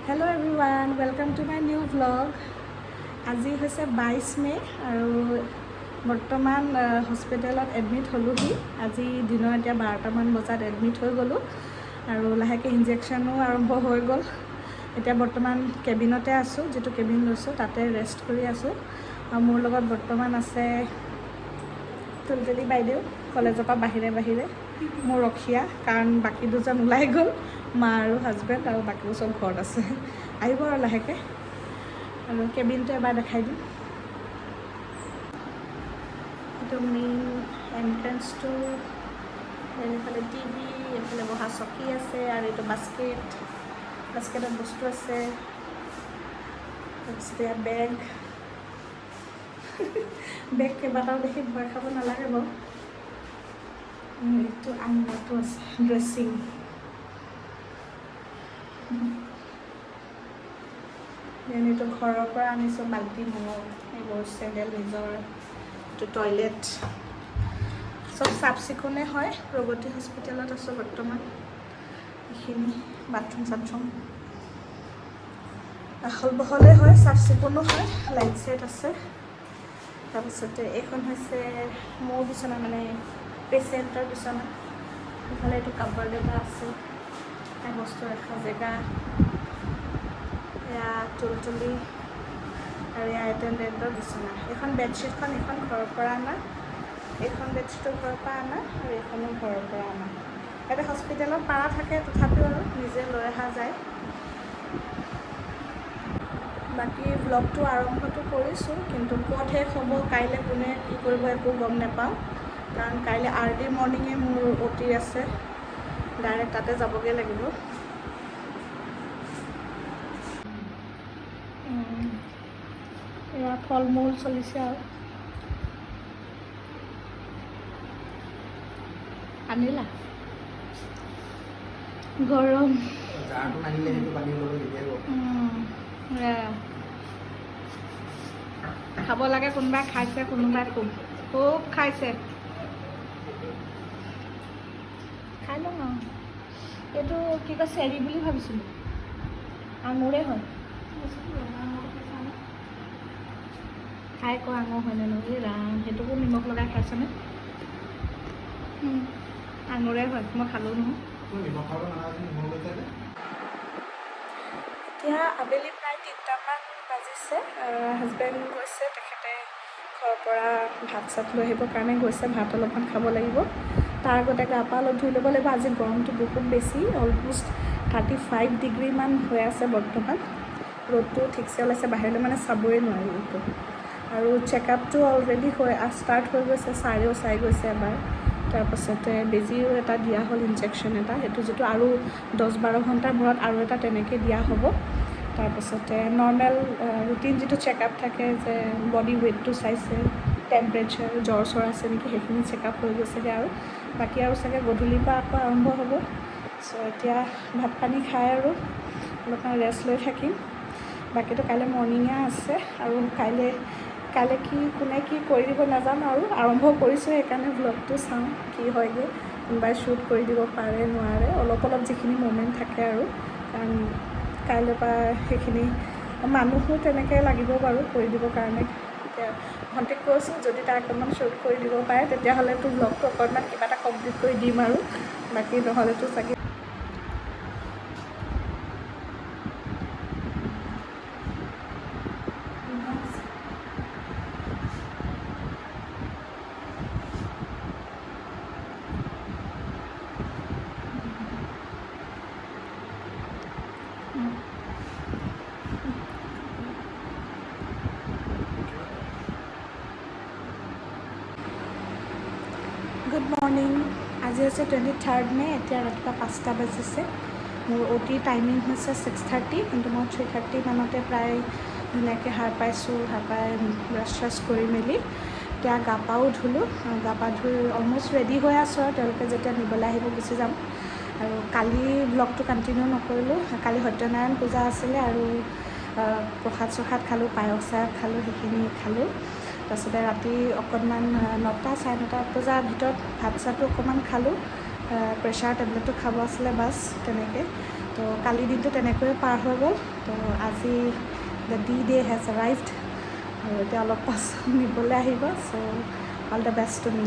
Hello' everyone, welcome to my new vlog. আজি হৈছে 22 মে' আৰু বৰ্তমান হস্পিটেলত এডমিট হ'লোহি। আজি দিনৰ এতিয়া 12টামান বজাত এডমিট হৈ গ'লোঁ আৰু লাহেকৈ ইনজেকশ্যনো আৰম্ভ হৈ গ'ল। এতিয়া বৰ্তমান কেবিনতে আছোঁ, যিটো কেবিন লৈছোঁ তাতে ৰেষ্ট কৰি আছোঁ। আৰু মোৰ লগত বৰ্তমান আছে তুলতুলি বাইদেউ, কলেজৰ পৰা বাহিৰে বাহিৰে মোৰ ৰখীয়া, কাৰণ বাকী দুজন ওলাই গ'ল, মা আৰু হাজবেণ্ড, আৰু বাকীবোৰ চব ঘৰত আছে। আহিব আৰু লাহেকৈ, আৰু কেবিনটো এবাৰ দেখাই দিম। এইটো মেইন এণ্ট্ৰেঞ্চটো, এইফালে টিভি, এইফালে বহা চকী আছে, আৰু এইটো বাস্কেটত বস্তু আছে। তাৰপিছতে ইয়াত বেগ কেইবাটাও দেখি ভয় খাব নালাগে বাৰু। এইটো আইনাটো আছে, ড্ৰেছিং। এইটো ঘৰৰ পৰা আনিছোঁ, বাল্টি মোৰ, এইবোৰ চেণ্ডেল নিজৰ, এইটো টয়লেট, চব চাফ চিকুণে হয়। প্ৰগতি হস্পিটেলত আছোঁ বৰ্তমান। এইখিনি বাথৰুম চাথৰুম আহল বহলে হয়, চাফ চিকুণো হয়, লাইট চাইট আছে। তাৰপিছতে এইখন হৈছে মোৰ বিচনা, মানে পেচেণ্টৰ বিচনা। ইফালে এইটো কাপোৰ এটা আছে, বস্তু ৰখা জেগা। এয়া তুলতুলি আৰু এয়া এটেণ্ডেণ্টৰ বিচনা। এইখন বেডশ্বীটখন এইখন ঘৰৰ পৰা অনা, এইখন বেডশ্বীটো ঘৰৰ পৰা অনা, আৰু এইখনো ঘৰৰ পৰা অনা। ইয়াতে হস্পিটেলত পাৰা থাকে, তথাপিও আৰু নিজে লৈ অহা যায়। বাকী ভ্লগটো আৰম্ভটো কৰিছোঁ, কিন্তু ক'ত শেষ হ'ব, কাইলৈ কোনে কি কৰিব একো গম নাপাওঁ। কাৰণ কাইলৈ আৰ্লি মৰ্ণিঙে মোৰ OT আছে, ডাইৰেক্ট তাতে যাবগৈ লাগিব। এয়া ফল মূল চলিছে আৰু আনিলা গৰম। খাব লাগে, কোনোবাই খাইছে, কোনোবাই খুব খাইছে। খাই লওঁ আৰু। এইটো কি কয়, চেৰি বুলি ভাবিছিলোঁ, আঙুৰে হয়। খাই কোৱা আঙুৰ হয়নে নহয়, ৰাম, সেইটোকো নিমখ লগাই খাইছেনে? আঙুৰে হয়, মই খালোঁ নহয়। এতিয়া আবেলি প্ৰায় 3টামান বাজিছে। হাজবেণ্ড গৈছে, তেখেতে ঘৰৰ পৰা ভাত চাত লৈ আহিবৰ কাৰণে গৈছে। ভাত অলপমান খাব লাগিব, তাৰ আগতে গা পা অলপ ধুই ল'ব লাগিব। আজি গৰমটো বহুত বেছি, অলমষ্ট 35 ডিগ্ৰীমান হৈ আছে বৰ্তমান। ৰ'দটো ঠিকছে ওলাইছে, বাহিৰলৈ মানে চাবই নোৱাৰি ৰ'দটো। আৰু চেকআপটো অলৰেডি ষ্টাৰ্ট হৈ গৈছে, ছাৰেও চাই গৈছে এবাৰ। তাৰপাছতে বেজীও এটা দিয়া হ'ল, ইনজেকশ্যন এটা, সেইটো যিটো আৰু 10-12 ঘণ্টাৰ মূৰত আৰু এটা তেনেকৈ দিয়া হ'ব। তাৰপাছতে নৰ্মেল ৰুটিন যিটো চেকআপ থাকে, যে বডি ৱেইটটো চাইছে, টেম্পাৰেচাৰ, জ্বৰ চৰ আছে নেকি, সেইখিনি চেকআপ হৈ গৈছেগৈ। আৰু বাকী আৰু চাগে গধূলিৰ পৰা আকৌ আৰম্ভ হ'ব। চ' এতিয়া ভাত পানী খাই আৰু অলপমান ৰেষ্ট লৈ থাকিম। বাকীটো কাইলৈ মৰ্ণিঙে আছে, আৰু কাইলৈ কি কোনে কি কৰি দিব নাজানো, আৰু আৰম্ভ কৰিছোঁ, সেইকাৰণে ভ্লগটো চাওঁ কি হয়গৈ। কোনোবাই শ্বুট কৰি দিব পাৰে নোৱাৰে, অলপ যিখিনি মমেণ্ট থাকে আৰু, কাৰণ কাইলৈ পৰা সেইখিনি মানুহো তেনেকৈ লাগিব বাৰু কৰি দিবৰ কাৰণে। এতিয়া ভণ্টিক কৈছোঁ, যদি তাই অকণমান শ্বুট কৰি দিব পাৰে, তেতিয়াহ'লেতো ভ্লগটো অকণমান কিবা এটা কমপ্লিট কৰি দিম আৰু, বাকী নহ'লেতো চাগে। Good morning. আজি হৈছে 23 মে'। এতিয়া ৰাতিপুৱা 5টা বাজিছে। মোৰ OT টাইমিং হৈছে 6:30, কিন্তু মই 3:30 মানতে প্ৰায় ধুনীয়াকৈ সাৰ পাইছোঁ। সাৰ পাই ব্ৰাছ কৰি মেলি এতিয়া গা পাও ধুলোঁ। গা পা ধুই অলমষ্ট ৰেডি হৈ আছোঁ, আৰু তেওঁলোকে যেতিয়া নিবলৈ আহিব গুচি যাম। আৰু কালি ব্লগটো কণ্টিনিউ নকৰিলোঁ, কালি সত্যনাৰায়ণ পূজা আছিলে, আৰু প্ৰসাদ চসাদ খালোঁ, পায়স চায়স খালোঁ, সেইখিনি খালোঁ। তাৰপিছতে ৰাতি অকণমান 9-9:30 বজাৰ ভিতৰত ভাত চাতো অকণমান খালোঁ। প্ৰেছাৰ টেবলেটটো খাব আছিলে, বাছ তেনেকৈ। তো কালি দিনটো তেনেকৈয়ে পাৰ হৈ গ'ল। তো আজি দ্য ডে হেজ এৰাইভড আৰু এতিয়া অলপ পাছত নিবলৈ আহিব। So' all the best to me.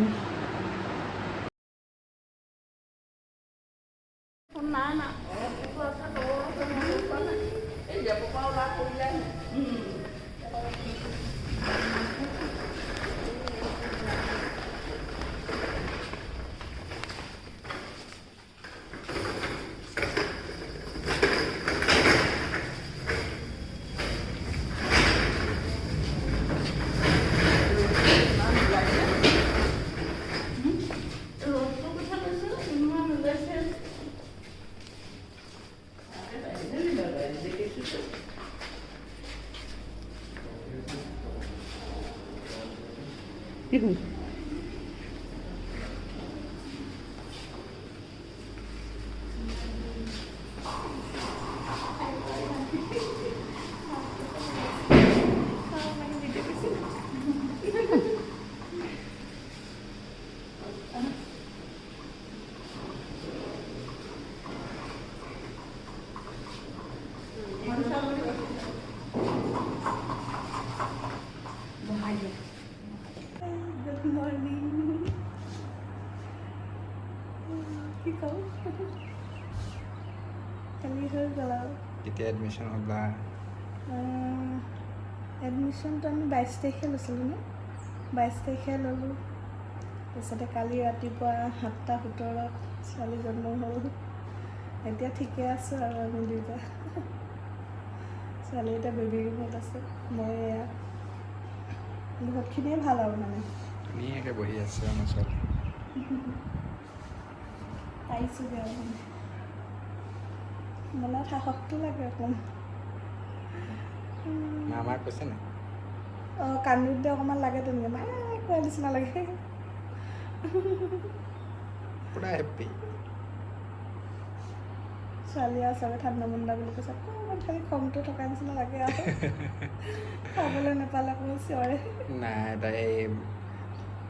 Good morning. কি কওঁ কালি হৈ গ'ল আৰু কেতিয়া এডমিশ্যন হ'লা? এডমিশ্যনটো আমি 22 তাৰিখে লৈছিলোঁ ন, 22 তাৰিখে ল'লোঁ। তাৰপিছতে কালি ৰাতিপুৱা 7:17 ছোৱালী জন্ম হ'ল। এতিয়া ঠিকে আছোঁ আৰু আমি দুইটা। ছোৱালী এতিয়া বেবী ৰুমত আছে, মই এয়া বহুতখিনিয়ে ভাল আৰু মানে ধুনীয়াকৈ বহি আছে আমাৰ ছোৱালী। পাইছোঁগৈ আৰু মানে মনত সাহসটো লাগে অকণমান। মামাক কৈছে নাই? অঁ, কান্দোতে অকণমান লাগে তেনেকৈ মায়ে কোৱা নিচিনা লাগে। পুৰা হেপ্পী। ছোৱালী আৰু চবে ঠাণ্ডা মণ্ডা বুলি কৈছে, অকণমান খালি খংটো থকা নিচিনা লাগে আৰু খাবলৈ নাপালে অকণমান চিঞৰে। নাই তাই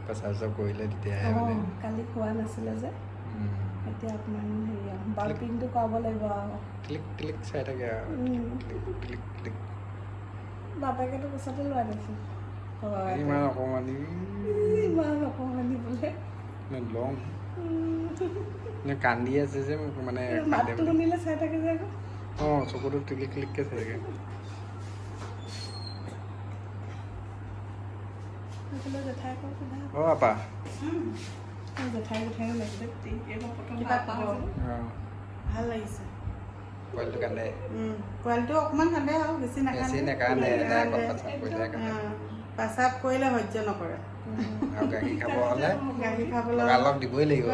প্ৰচাৰ কৰিলে তেতিয়াহে মানে কালি খোৱা নাছিলে যে, এতিয়া অকণমান হেৰি আৰু বাল্পিংটো কৰাব লাগিব আৰু ক্লিক ক্লিক চাই থাকে আৰু ক্লিক ক্লিক ক্লিক। বাপেকেতো কোচতে লোৱা দেখোন ইমান অকণমানি ইমান অকণমানি বোলে লং কান্দি আছে যে মোক মানে মাতটো শুনিলে চাই থাকে যে আকৌ। অঁ, চকুটো টিলিক ক্লিককৈ চাই থাকে। জেঠাই আকৌ সোধা অঁ আপা জেঠাই লাগিছে ভাল লাগিছে। পোৱালিটো কান্দে? পোৱালিটো অকণমান কান্দে আৰু বেছি নেকান্দে, প্ৰস্ৰাৱ কৰিলে কান্দে। প্ৰস্ৰাৱ কৰিলে সহ্য নকৰে। আৰু গাখীৰ খাব হ'লে গাখীৰ খাবলৈ লগালগ দিবই লাগিব।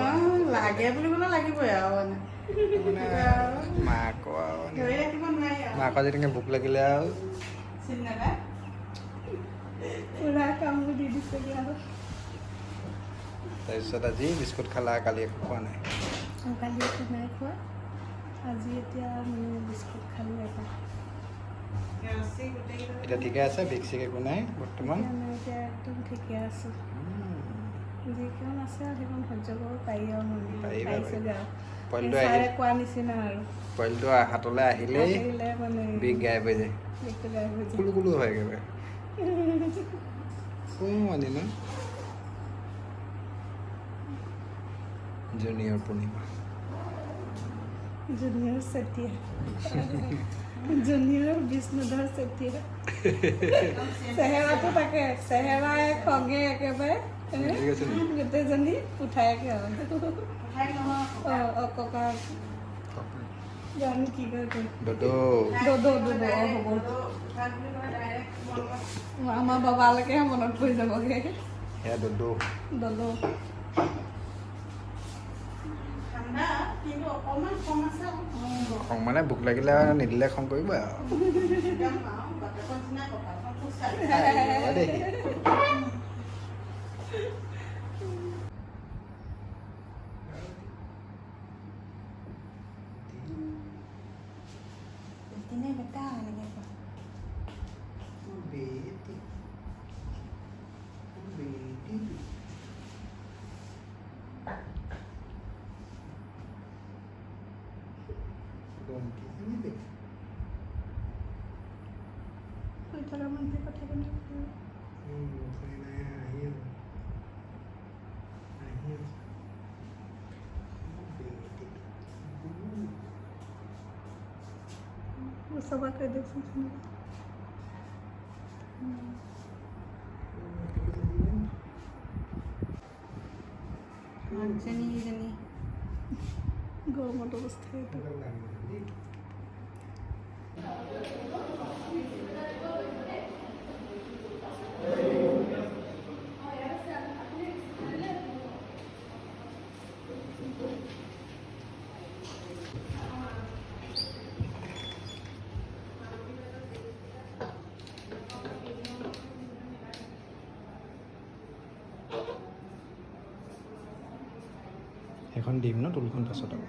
লাগে বুলিবলৈ লাগিবই আৰু মানে মাকৰ আৰু ধৰি ৰাখিব নোৱাৰি আৰু মাকৰ যেনেকৈ ভোক লাগিলে আৰু চিনি নাপায়। পুৰা কামবোৰ দি দিছেগৈ আৰু তাৰপিছত আজি বিস্কুট খালা, কালি একো খোৱা নাই? কালি একো নাই খোৱা, আজি এতিয়া মানে বিস্কুট খালোঁ এটা। এতিয়া ঠিকে আছে? বিষ চিক একো নাই বৰ্তমান? এতিয়া একদম ঠিকে আছোঁ। যিকণ আছে আৰু সেইকণ সহ্য কৰিব পাৰি আৰু মানে পাৰিছেগৈ আৰু পোৱালিটো ছাৰে কোৱা নিচিনা আৰু পোৱালিটো হাতলৈ আহিলেই মানে বিষ গায়ব হৈ যায়, বিষটো গায়ব হৈ যায়। কুলু কুলু হয় একেবাৰে। কোন ন জুনিয়ৰ পূৰ্ণিমা, জুনিয়ৰ চেতিয়া, জুনিয়ৰ বিষ্ণুধৰ চেতিয়া। চেহেৰাটো তাকে, চেহেৰাই খগে একেবাৰে গোটেইজনী পুঠাইকে আৰু ককা জানো কি কয় দদৌ হ'ব। আমাৰ বাবালৈকেহে মনত পৰি যাবগৈ সেয়া দদৌ। কিন্তু অকণমান কম আছে খং মানে ভোক লাগিলে আৰু নিদিলে খং কৰিব আৰু দেই। বেটা এনেকৈ Thank শুই থকা মানুহে কথা কেনে সবাই কৈ দিয়কচোন গৰমত অৱস্থা এইটো এখন দিম ন টুলখন পাছত আকৌ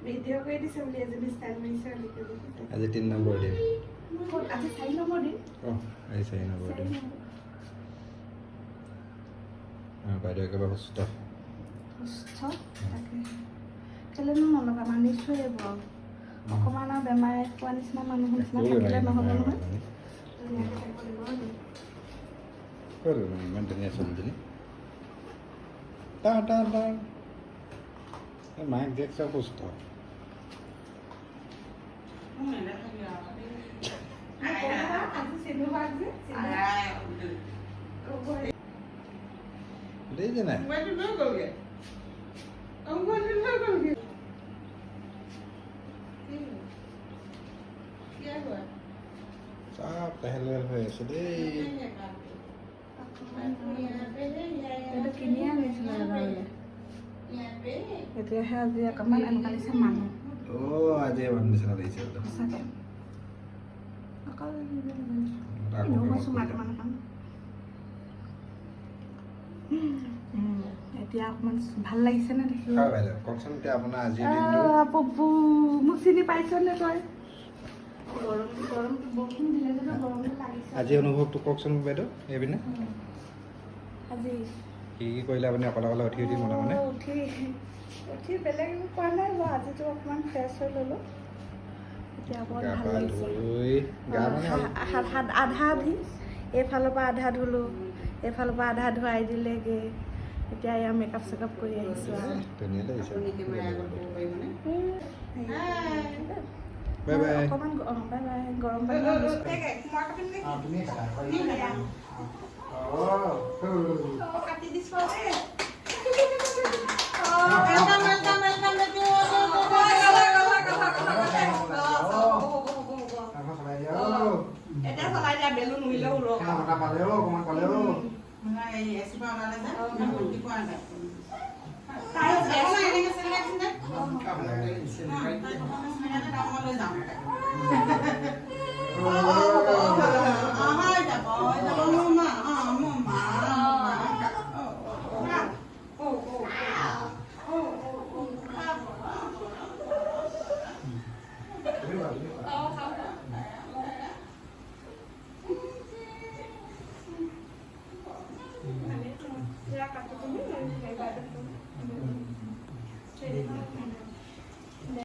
ভিডিঅ' কৰি দিছে বুলি এজনী ষ্টাইল মাৰিছে আজি 3 নম্বৰ দিম আজি 4 নম্বৰ দিন আজি 4 নম্বৰ দিম বাইদেউ একেবাৰে সুস্থ তাকে কেলেনো নলগা মানিছোঁ এইবোৰ অকণমান আৰু বেমাৰে খোৱা নিচিনা মানুহৰ নিচিনা থাকিলে নহ'ব নহয় ইমান ধুনীয়া ছোৱালীজনী তাৰ মায়েক জীয়েক চব সুস্থ দেখিছে নাই চব পেহেল হৈ আছে দেই এইটো কিনি আনিছিলোঁ এতিয়াহে আজি অকণমান এনেকুৱা লাগিছে মানুহ আজি এবাৰ নিচিনা লাগিছে সঁচাকৈ অকল এতিয়া অকণমান ভাল লাগিছেনে দেখিব বাইদেউ কওকচোন এতিয়া আপোনাৰ আজিৰ পপু মোক চিনি পাইছনে তই গৰমটো বৰষুণ দিলে যে গৰমটো লাগিছে আজি অনুভৱটো কওকচোন বাইদেউ এইপিনে আজি কি কৰিলে আপুনি অকলে অকলে উঠি মনে মনে উঠি বেলেগ একো কোৱা নাই বাৰু আজিতো অকণমান ফ্ৰেছ হৈ ল'লোঁ এতিয়া অকণমান ভাল লাগিছে আধা আধি এইফালৰ পৰা আধা ধুলোঁ এইফালৰ পৰা আধা ধুৱাই দিলেগৈ এতিয়া এয়া মেকআপ চেকআপ কৰি আহিছোঁ আৰু বাই বাই অকণমান বাই বাই গৰম পানী কাটি দিছোঁ এতিয়া চলাই দিয়া বেলুন উৰিলেও ৰ